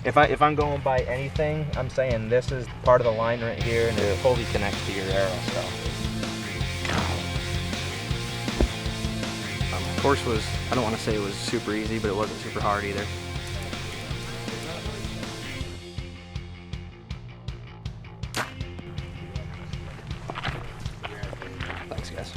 If I'm going by anything, I'm saying this is part of the line right here, and it fully connects to your arrow. So. Course was, I don't want to say it was super easy, but it wasn't super hard either. Thanks, guys.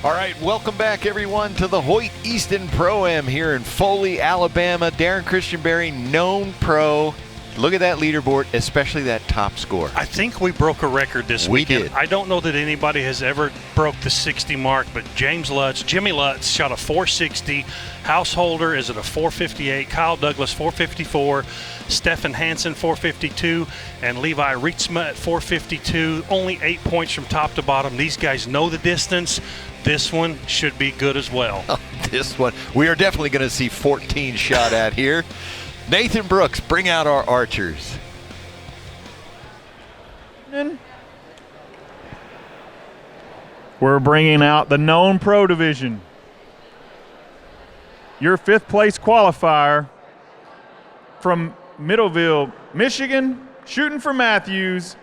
All right, welcome back, everyone, to the Hoyt Easton Pro-Am here in Foley, Alabama. Darren Christianberry, known pro. Look at that leaderboard, especially that top score. I think we broke a record this weekend. Did. I don't know that anybody has ever broke the 60 mark, but Jimmy Lutz shot a 460. Householder is at a 458. Kyle Douglas 454. Stefan Hansen 452. And Levi Rietzma at 452. Only 8 points from top to bottom. These guys know the distance. This one should be good as well. This one, we are definitely going to see 14 shot at here. Nathan Brooks, bring out our archers. We're bringing out the known pro division. Your 5th place qualifier from Middleville, Michigan, shooting for Matthews,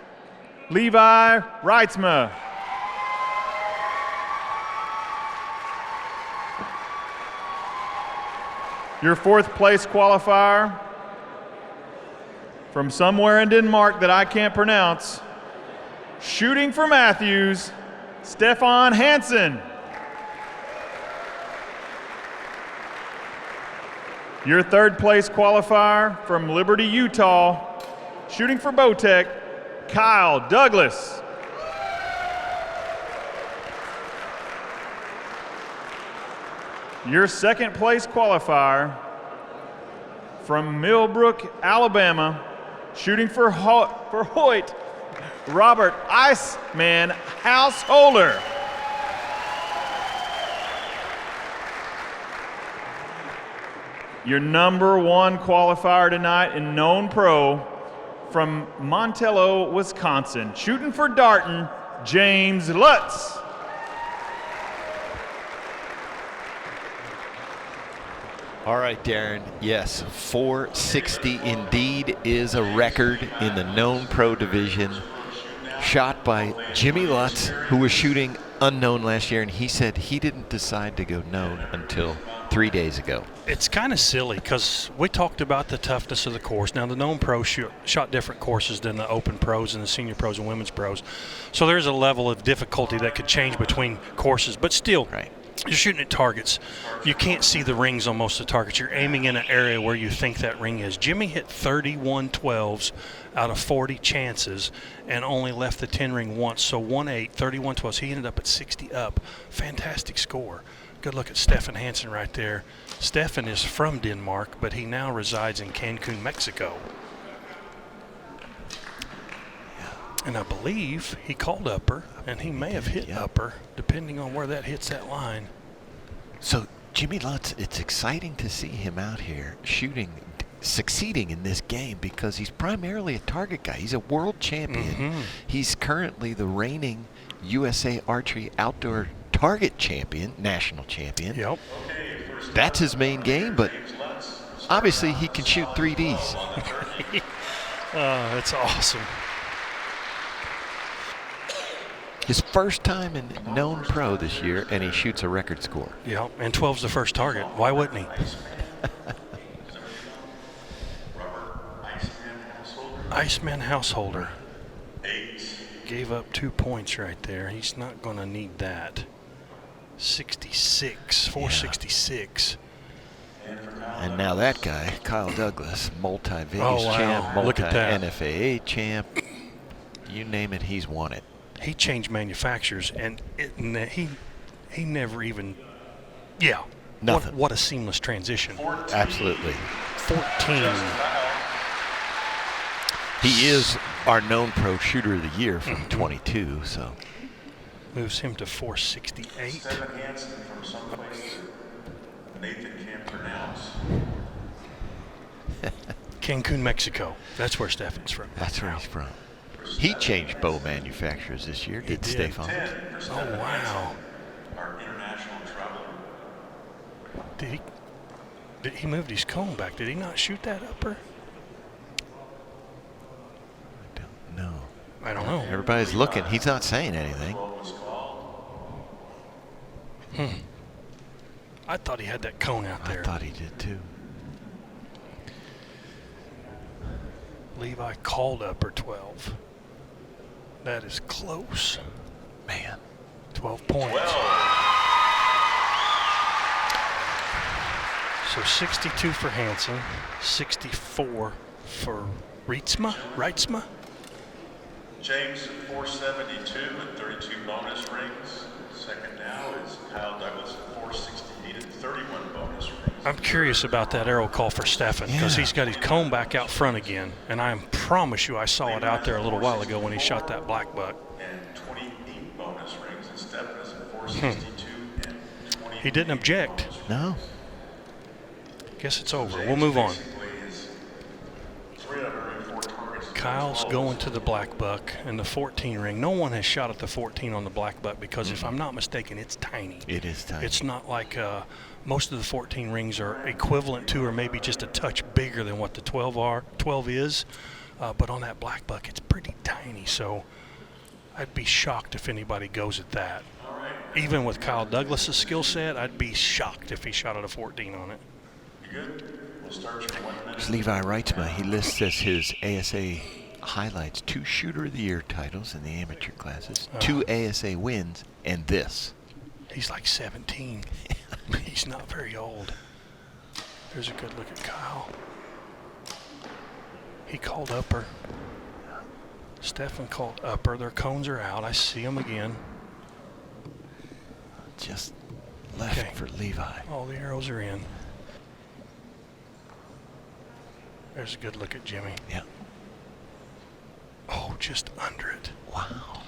Levi Reitzma. Your 4th place qualifier from somewhere in Denmark that I can't pronounce, shooting for Matthews, Stefan Hansen. Your 3rd place qualifier from Liberty, Utah, shooting for Bowtech, Kyle Douglas. Your 2nd place qualifier from Millbrook, Alabama, shooting for Hoyt, Robert Iceman Householder. Your number 1 qualifier tonight in known pro from Montello, Wisconsin, shooting for Darton, James Lutz. All right, Darren. Yes, 460 indeed is a record in the known pro division. Shot by Jimmy Lutz, who was shooting unknown last year, and he said he didn't decide to go known until 3 days ago. It's kind of silly because we talked about the toughness of the course. Now, the known pros shot different courses than the open pros and the senior pros and women's pros. So there's a level of difficulty that could change between courses, but still. Right. You're shooting at targets. You can't see the rings on most of the targets. You're aiming in an area where you think that ring is. Jimmy hit 31 12s out of 40 chances and only left the 10 ring once. So 1-8, 31 12s. He ended up at 60 up. Fantastic score. Good look at Stefan Hansen right there. Stefan is from Denmark, but he now resides in Cancun, Mexico. And I believe he called upper, and he may have hit upper, depending on where that hits that line. So Jimmy Lutz, it's exciting to see him out here shooting, succeeding in this game because he's primarily a target guy. He's a world champion. Mm-hmm. He's currently the reigning USA Archery Outdoor Target Champion, national champion. Yep. That's his main game, but obviously he can shoot 3Ds. That's awesome. His first time in known pro this year, and he shoots a record score. Yeah, and 12's the first target. Why wouldn't he? Iceman Householder. Gave up 2 points right there. He's not going to need that. 66, 466. And now that guy, Kyle Douglas, multi-Vegas champ, Look at that. multi-NFAA champ. You name it, he's won it. He changed manufacturers, and he never even, Nothing. What a seamless transition. 14. Absolutely. 14. He is our known pro shooter of the year from 22, so. Moves him to 468. Stefan Hansen from someplace Nathan can't pronounce. Cancun, Mexico. That's where Stefan's from. That's where he's from. He changed bow manufacturers this year, did Stefan? Oh, wow. Our international traveler. Did he? He moved his cone back. Did he not shoot that upper? No. I don't know. Everybody's looking. He's not saying anything. I thought he had that cone out there. I thought he did too. Levi called upper 12. That is close. Man. 12 points. So 62 for Hansen, 64 for Reitzma. James at 472 and 32 bonus rings. Second now is Kyle Douglas at 468 and 31 bonus rings. I'm curious about that arrow call for Stefan because he's got his cone back out front again, and I promise you I saw it out there a little while ago when he shot that black buck. And 28 bonus rings, and Stefan is at 462 and 20. He didn't object. No. Guess it's over. We'll move on. Basically is 304 targets. Kyle's going to the black buck and the 14 ring. No one has shot at the 14 on the black buck because if I'm not mistaken, it's tiny. It is tiny. It's not like most of the 14 rings are equivalent to or maybe just a touch bigger than what the 12 is. But on that black buck, it's pretty tiny. So I'd be shocked if anybody goes at that. Even with Kyle Douglas's skill set, I'd be shocked if he shot at a 14 on it. You good? We'll start your 1 minute. It's Levi Reitzma. He lists as his ASA highlights 2 Shooter of the Year titles in the amateur classes, 2 ASA wins, and this. He's like 17. He's not very old. There's a good look at Kyle. He called upper. Stefan called upper. Their cones are out. I see them again. Just left for Levi. All the arrows are in. There's a good look at Jimmy. Yeah. Oh, just under it. Wow.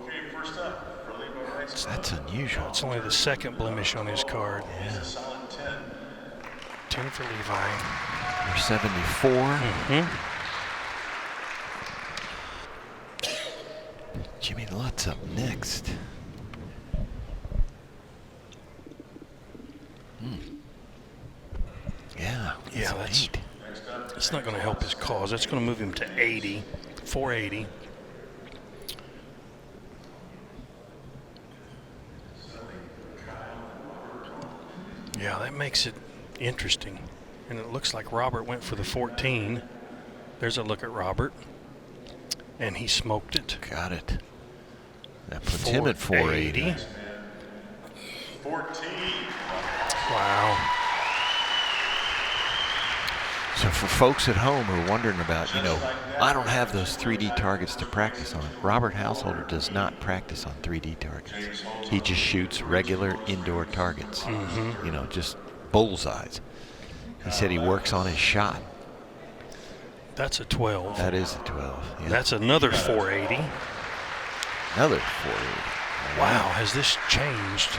Okay, first up for Levi Reitzma. That's unusual. It's only the second blemish on his card. It's a solid 10. 10 for Levi. Number 74. Jimmy Lutz up next. Yeah. Yeah, that's neat. it's not going to help his cause. That's going to move him to 80, 480. Yeah, that makes it interesting. And it looks like Robert went for the 14. There's a look at Robert. And he smoked it. Got it. That puts him at 480. 14. Wow. So for folks at home who are wondering about, I don't have those 3D targets to practice on. Robert Householder does not practice on 3D targets. He just shoots regular indoor targets, just bullseyes. He said he works on his shot. That's a 12. That is a 12. Yeah. That's another 480. Another 480. Wow, has this changed?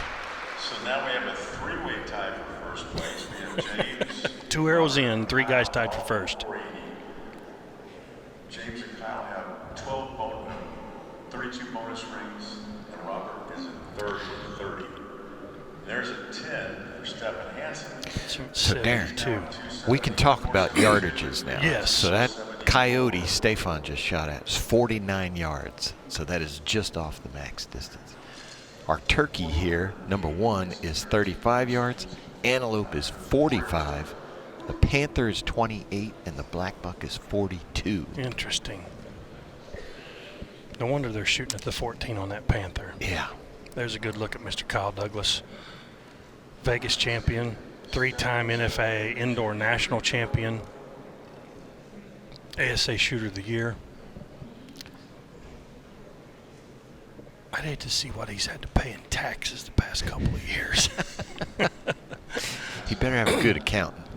So now we have a 3-way tie for first place. We have James. 2 arrows in, 3 guys tied for first. 480. James and Kyle have 32 bonus rings, and Robert is in third with 30. There's a 10 for Stefan Hansen. So Darren, 72. we can talk about yardages now. Yes. So that coyote Stefan just shot at is 49 yards. So that is just off the max distance. Our turkey here, number 1, is 35 yards. Antelope is 45. The panther is 28, and the black buck is 42. Interesting. No wonder they're shooting at the 14 on that panther. Yeah. There's a good look at Mr. Kyle Douglas. Vegas champion, 3-time NFA indoor national champion, ASA Shooter of the Year. I'd hate to see what he's had to pay in taxes the past couple of years. He better have a good accountant.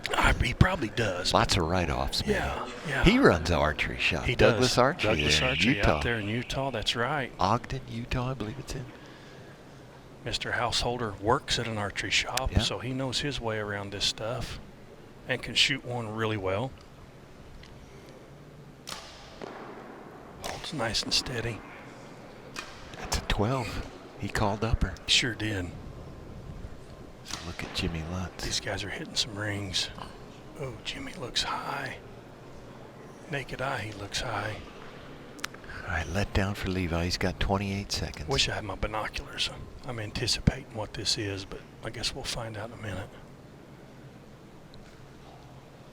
He probably does. Lots of write-offs. Man. Yeah. He runs an archery shop. He Douglas does. Archery. Douglas there in Archery Utah. out there in Utah. That's right. Ogden, Utah, I believe it's in. Mr. Householder works at an archery shop, Yeah. so he knows his way around this stuff and can shoot one really well. Holds nice and steady. That's a 12. He called upper. Sure did. So look at Jimmy Lutz. These guys are hitting some rings. Oh, Jimmy looks high. Naked eye, he looks high. All right, let down for Levi. He's got 28 seconds. Wish I had my binoculars. I'm anticipating what this is, but I guess we'll find out in a minute.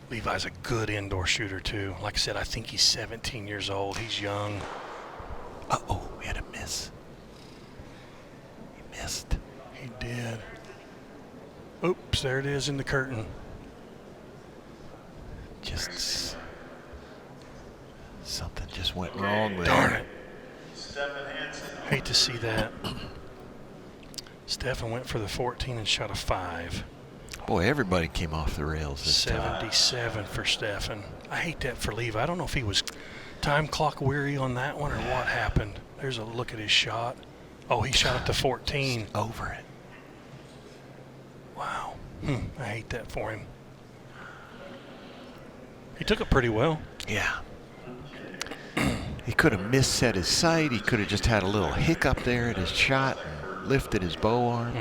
Levi's a good indoor shooter, too. Like I said, I think he's 17 years old. He's young. Uh-oh, we had a miss. He missed. He did. Oops, there it is in the curtain. Just something just went wrong there. Darn it. Hate to see that. Stefan went for the 14 and shot a 5. Boy, everybody came off the rails this time. 77 for Stefan. I hate that for Levi. I don't know if he was time clock weary on that one or what happened. There's a look at his shot. Oh, he shot at the 14. Over it. Wow. I hate that for him. He took it pretty well. Yeah. He could have misset his sight. He could have just had a little hiccup there at his shot and lifted his bow arm.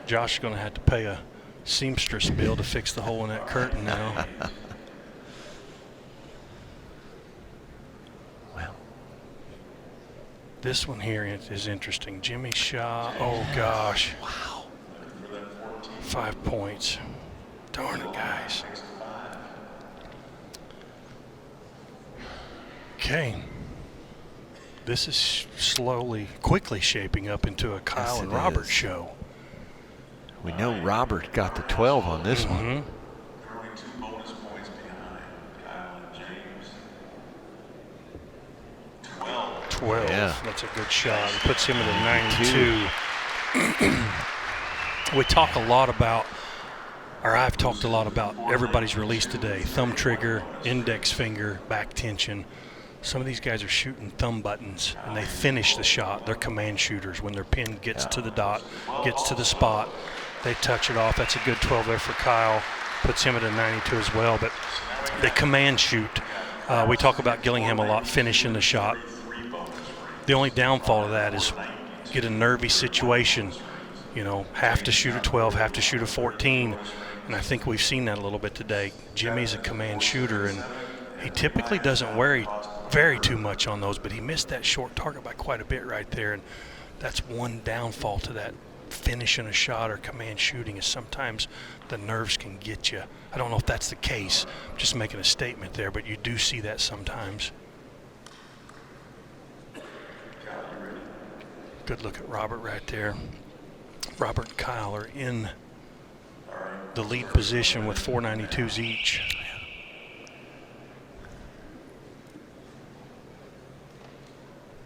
Josh is going to have to pay a seamstress bill to fix the hole in that curtain now. Well, this one here is interesting. Jimmy shot. Oh, gosh. wow. 5 points. Darn it, guys. Okay. This is quickly shaping up into a Kyle Yes, and it Robert is. show. We know Robert got the 12 on this one. Currently 2 bonus points behind Kyle and James. 12. Yeah. That's a good shot. It puts him at a 92. We talk a lot about, or I've talked a lot about everybody's release today. Thumb trigger, index finger, back tension. Some of these guys are shooting thumb buttons, and they finish the shot. They're command shooters. When their pin gets to the dot, gets to the spot, they touch it off. That's a good 12 there for Kyle. Puts him at a 92 as well. But they command shoot. We talk about Gillingham a lot, finishing the shot. The only downfall of that is get a nervy situation. You know, have to shoot a 12, have to shoot a 14. And I think we've seen that a little bit today. Jimmy's a command shooter, and he typically doesn't worry very too much on those, but he missed that short target by quite a bit right there, and that's one downfall to that finishing a shot or command shooting is sometimes the nerves can get you. I don't know if that's the case. I'm just making a statement there, but you do see that sometimes. Good look at Robert right there. Robert and Kyle are in the lead position with 492s each.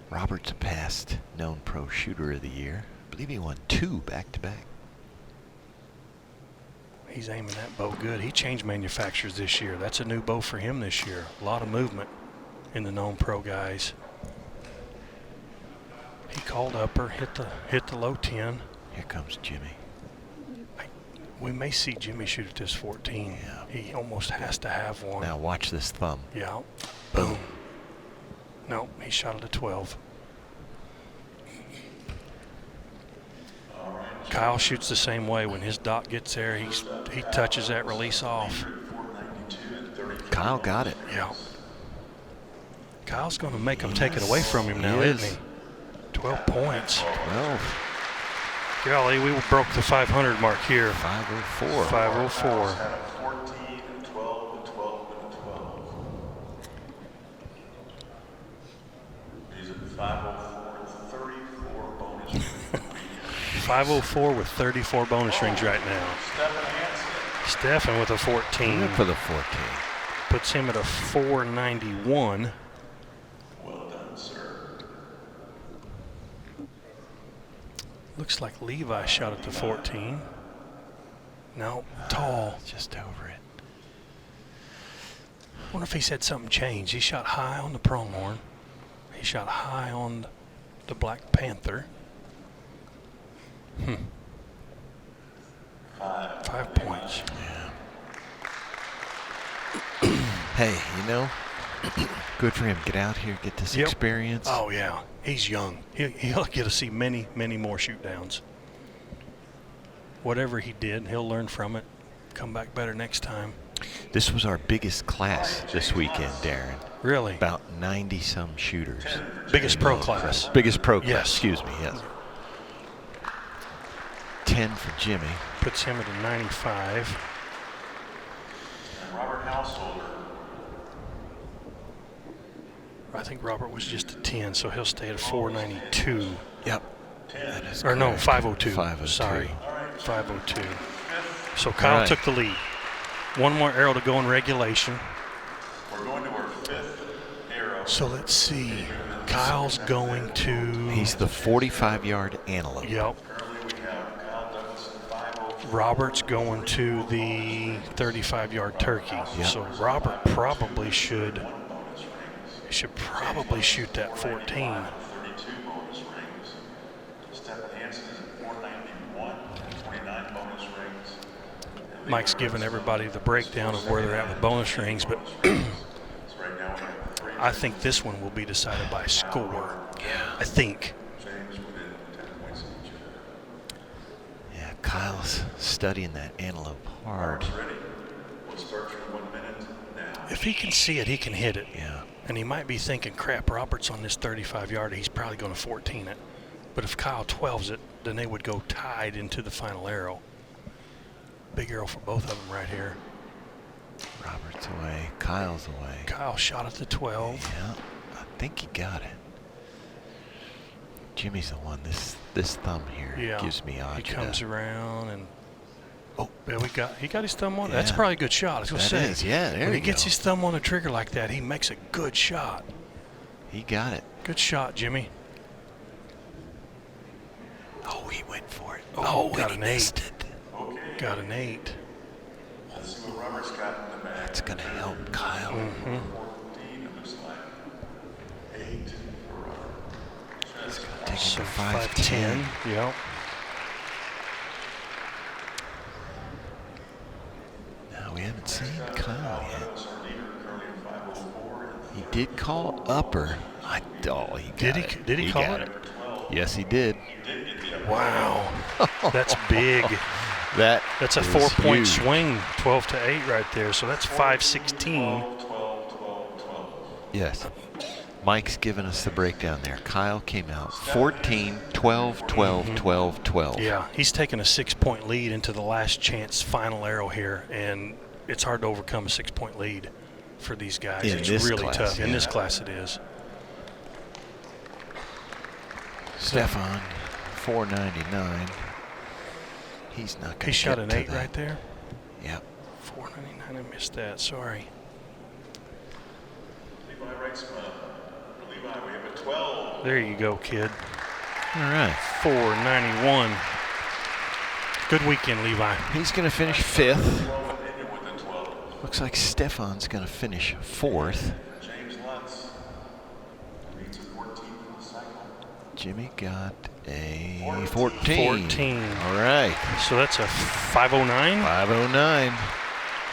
Robert's a past known pro shooter of the year. I believe he won 2 back-to-back. He's aiming that bow good. He changed manufacturers this year. That's a new bow for him this year. A lot of movement in the known pro guys. He called upper, hit the low 10. Here comes Jimmy. We may see Jimmy shoot at this 14. Yeah. He almost has to have one. Now watch this thumb. Yeah. Boom. No, he shot at a 12. Kyle shoots the same way. When his dot gets there, he touches that release off. Kyle got it. Yeah. Kyle's going to make him take it away from him now, He isn't is. he? 12 points. 12. Golly, we broke the 500 mark here. 504. 504. Had a 14 and 12 and 12 and 12. He's at 504 with 34 bonus rings. 504 with 34 bonus rings right now. Stefan with a 14. Good for the 14. Puts him at a 491. Well done, sir. Looks like Levi shot at the 14. No, tall. Just over it. Wonder if he's had something change. He shot high on the pronghorn. He shot high on the Black Panther. 5 points. Hey, you know, good for him. Get out here, get this Yep. experience. Oh, yeah. He's young. He'll get to see many, many more shoot downs. whatever he did, he'll learn from it, come back better next time. This was our biggest class this weekend, Darren. Really? About 90-some shooters. Biggest pro class. Biggest pro class, Yes. excuse me, yes. 10 for Jimmy. Puts him at a 95. And Robert Householder. I think Robert was just a 10, so he'll stay at a 492. Yep. That is Or no, correct. 502. 502. Sorry, 502. So Kyle right. took the lead. One more arrow to go in regulation. We're going to our 5th arrow. So let's see. Kyle's going to. He's the 45-yard antelope. Yep. Currently we have Kyle Douglas at 504. Robert's going to the 35-yard turkey. Yep. So Robert probably should probably shoot that 14. 32 bonus rings. Stephen Hansen is at 491, 29 bonus rings. Mike's giving everybody the breakdown of where they're at with bonus rings, but So right now we have 3 I think this one will be decided by score. Yeah. I think. James within 10 points of each other. Yeah, Kyle's studying that antelope hard. Ready? We'll start your 1 minute now. If he can see it, he can hit it. Yeah. And he might be thinking, crap, Robert's on this 35-yarder. He's probably going to 14 it. But if Kyle 12s it, then they would go tied into the final arrow. Big arrow for both of them right here. Robert's away. Kyle's away. Kyle shot at the 12. Yeah, I think he got it. Jimmy's the one. This thumb here Yeah. gives me He agita. comes around and Oh, yeah, he got his thumb on it. That's Yeah. probably a good shot. I was going to That say. is, yeah, there when he you gets go. his thumb on the trigger like that, he makes a good shot. He got it. Good shot, Jimmy. Oh, he went for it. Oh, got and an he 8. missed it. Okay. Got an 8. Let's see what Robert's got in the bag. That's going to help Kyle. 14, it looks like. 8 for Robert. He's going to take him So to 510. 510. Yep. No, we haven't seen Kyle yet. Douglas, our leader, currently at 504. He did call upper. He got it. Did he call got it? Yes, he did. Wow. That's big. That's a is 4-point huge. swing, 12 to 8 right there. So that's 516. 12, 12, 12. Yes. Mike's giving us the breakdown there. Kyle came out 14, 12, 12, 12, 12. Yeah, he's taking a 6-point lead into the last chance final arrow here, and it's hard to overcome a 6-point lead for these guys. In It's this really class, tough. In yeah. this class, it is. Stefan, 499. He's not going to He shot get an to 8 that. right there. Yep. 499. I missed that. Sorry. Levi Reitzma. Levi, we have a 12. There you go, kid. All right. 491. Good weekend, Levi. He's going to finish 5th. 12 and India with a 12. Looks like Stefan's going to finish 4th. James Lutz leads at 14 in the cycle. Jimmy got a 14. 14. All right. So that's a 509. 509.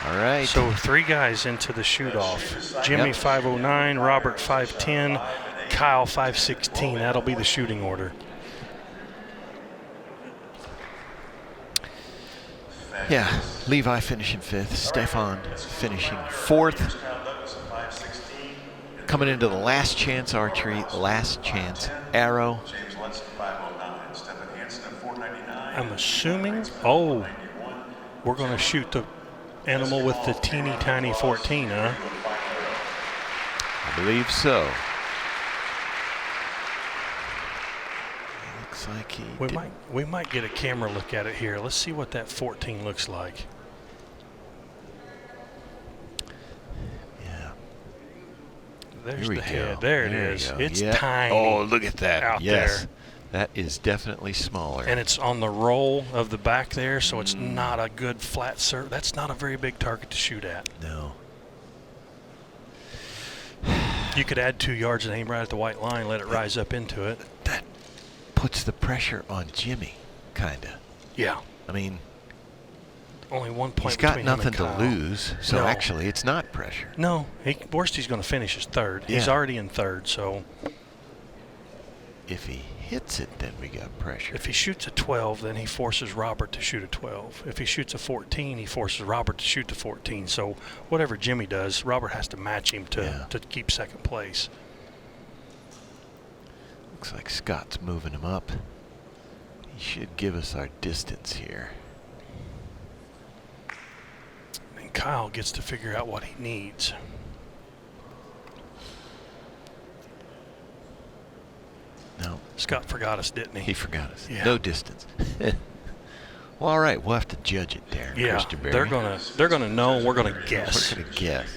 All right. So 3 guys into the shoot-off. Jimmy Yep. 509, Robert 510, Kyle 516. That'll be the shooting order. Yeah, Levi finishing 5th. Stefan finishing 4th. Kyle Douglas at 516. Coming into the last chance archery, last chance arrow. James Lutz at 509. Stephen Hansen at 499. I'm assuming, we're going to shoot the animal with the teeny tiny 14, huh? I believe so. Looks like he We might get a camera look at it here. Let's see what that 14 looks like. Yeah. There's Here we the head. go. There it you is. go. It's Yeah. tiny. Oh, look at that. out yes. there. That is definitely smaller. And it's on the roll of the back there, so it's not a good flat surface. That's not a very big target to shoot at. no. You could add 2 yards and aim right at the white line, let it rise up into it. That puts the pressure on Jimmy, kind of. Yeah. I mean, Only 1 point he's got between him nothing and to Kyle. lose, so No. actually it's not pressure. No, worst he's going to finish is 3rd. He's Yeah. already in 3rd, so If he hits it, then we got pressure. If he shoots a 12, then he forces Robert to shoot a 12. If he shoots a 14, he forces Robert to shoot the 14. So whatever Jimmy does, Robert has to match him to keep second place. Looks like Scott's moving him up. He should give us our distance here. And Kyle gets to figure out what he needs. No. Scott forgot us, didn't he? He forgot us. Yeah. No distance. Well, all right. We'll have to judge it, Darren. Yeah, Christopher. they're gonna know, and we're gonna guess. We're gonna guess.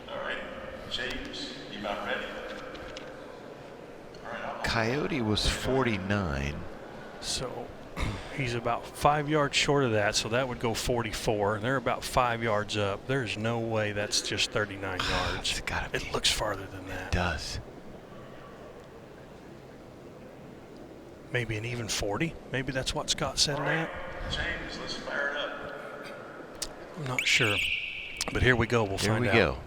All right, James, you about ready? All right, Coyote was 49. So he's about 5 yards short of that, so that would go 44. And they're about 5 yards up. There's no way that's just 39 yards. It's gotta be. It looks farther than that. It does. Maybe an even 40. Maybe that's what Scott said it at. James, let's fire it up. I'm not sure. But here we go. We'll Here find we out. go.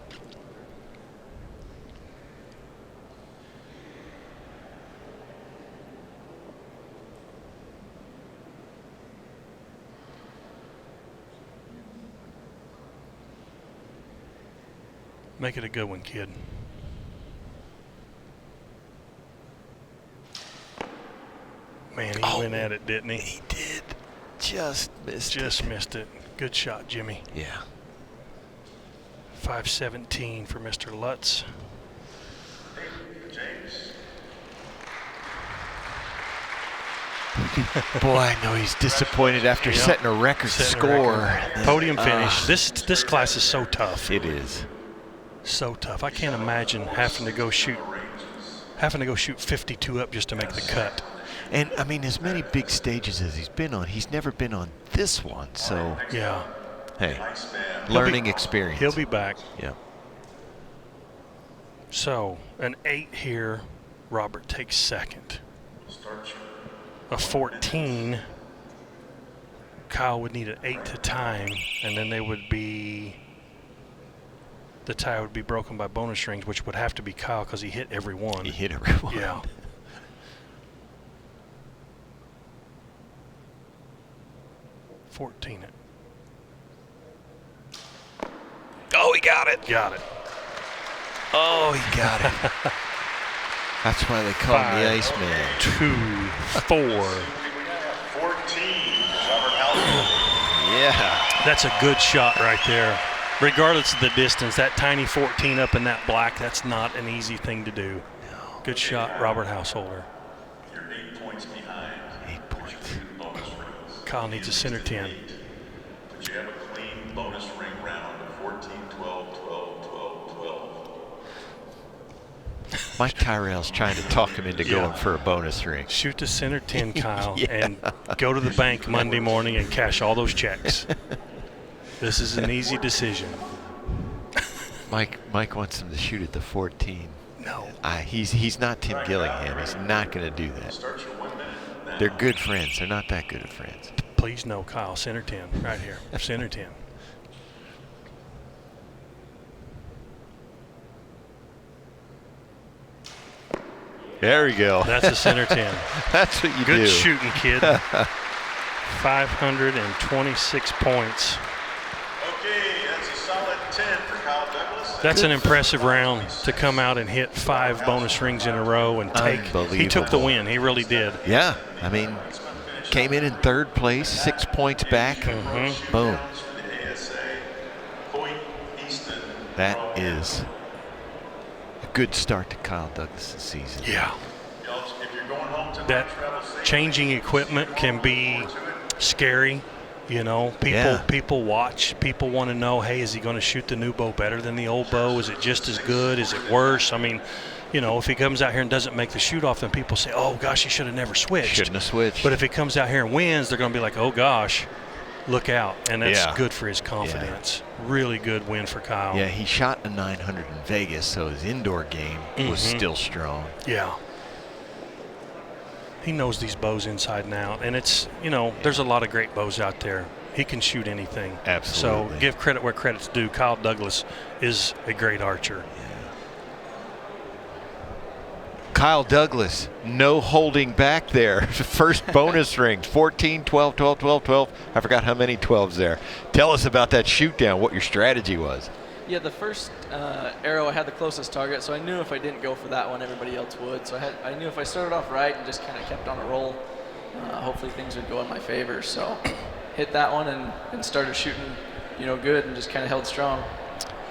Make it a good one, kid. Man, he went at it, didn't he? He did. Just missed Just missed it. Good shot, Jimmy. Yeah. 517 for Mr. Lutz. James. Boy, I know he's disappointed after Yep. setting a record Setting a score. record. Podium finish. This class is so tough. It is. So tough. I can't imagine having to go shoot 52 up just to make the cut. And, I mean, as many big stages as he's been on, he's never been on this one. So, Yeah. hey, learning experience. He'll be back. Yeah. So, an 8 here. Robert takes second. A 14. Kyle would need an 8 to time, and then they would be. The tie would be broken by bonus rings, which would have to be Kyle because he hit every one. He hit every one. Yeah. $14 it. Oh, he got it. Got it. Oh, he got it. That's why they call him the Iceman. 2, 4. 14, Robert Halford. Yeah. That's a good shot right there. Regardless of the distance, that tiny 14 up in that black, that's not an easy thing to do. Good shot, Robert Householder. You're 8 points behind. 8 points. Bonus rings. Kyle needs a center 10. But you have a clean bonus ring round of 14, 12, 12, 12, 12. Mike Tyrell's trying to talk him into going for a bonus ring. Shoot the center 10, Kyle, Yeah. and go to the bank Monday morning and cash all those checks. This is an easy decision. Mike wants him to shoot at the 14. No. He's not Tim Gillingham. He's not going to do that. Start your 1 minute now. They're good friends. They're not that good of friends. Please no, Kyle. Center 10 right here. Center 10. There we go. That's a center 10. That's what you Good do. shooting, kid. 526 points. Okay, that's a solid 10 for Kyle Douglas. That's an impressive round to come out and hit 5 bonus rings in a row and take. He took the win. He really did. Yeah. I mean, came in third place, 6 points back. Mm-hmm. Boom. For the ASA, Hoyt, Easton That Pro. is a good start to Kyle Douglas' season. Yeah. Y'all, if you're going home tonight, That travel safe. changing equipment can be scary. You know, people watch. People want to know, hey, is he going to shoot the new bow better than the old bow? Is it just as good? Is it worse? I mean, you know, if he comes out here and doesn't make the shoot off, then people say, oh, gosh, he should have never switched. Shouldn't have switched. But if he comes out here and wins, they're going to be like, oh, gosh, look out. And that's good for his confidence. Really good win for Kyle. Yeah, he shot a 900 in Vegas, so his indoor game was still strong. Yeah. He knows these bows inside and out. And it's, you know, there's a lot of great bows out there. He can shoot anything. Absolutely. So give credit where credit's due. Kyle Douglas is a great archer. Kyle Douglas, no holding back there. First bonus rings, 14, 12, 12, 12, 12. I forgot how many 12s there. Tell us about that shoot down, what your strategy was. Yeah, the first arrow I had the closest target, so I knew if I didn't go for that one, everybody else would. So I knew if I started off right and just kind of kept on a roll, hopefully things would go in my favor. So hit that one and started shooting, good and just kind of held strong.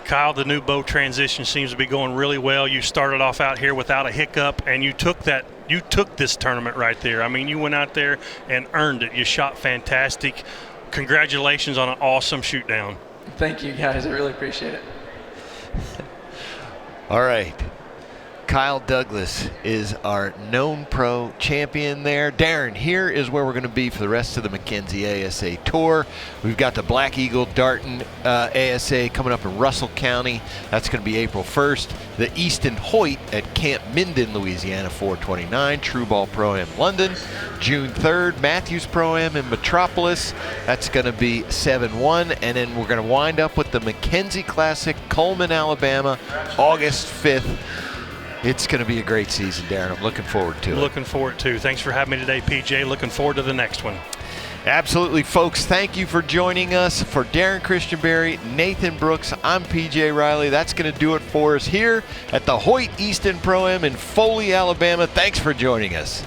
Kyle, the new bow transition seems to be going really well. You started off out here without a hiccup, and you took this tournament right there. I mean, you went out there and earned it. You shot fantastic. Congratulations on an awesome shoot down. Thank you, guys. I really appreciate it. All right. Kyle Douglas is our known pro champion there. Darren, here is where we're going to be for the rest of the Mackenzie ASA Tour. We've got the Black Eagle Darton ASA coming up in Russell County. That's going to be April 1st. The Easton Hoyt at Camp Minden, Louisiana, 429. True Ball Pro-Am London, June 3rd. Matthews Pro-Am in Metropolis. That's going to be 7-1. And then we're going to wind up with the Mackenzie Classic, Coleman, Alabama, August 5th. It's going to be a great season, Darren. I'm looking forward to it. Looking forward to. Thanks for having me today, PJ. Looking forward to the next one. Absolutely, folks. Thank you for joining us. For Darren Christianberry, Nathan Brooks, I'm PJ Riley. That's going to do it for us here at the Hoyt Easton Pro-Am in Foley, Alabama. Thanks for joining us.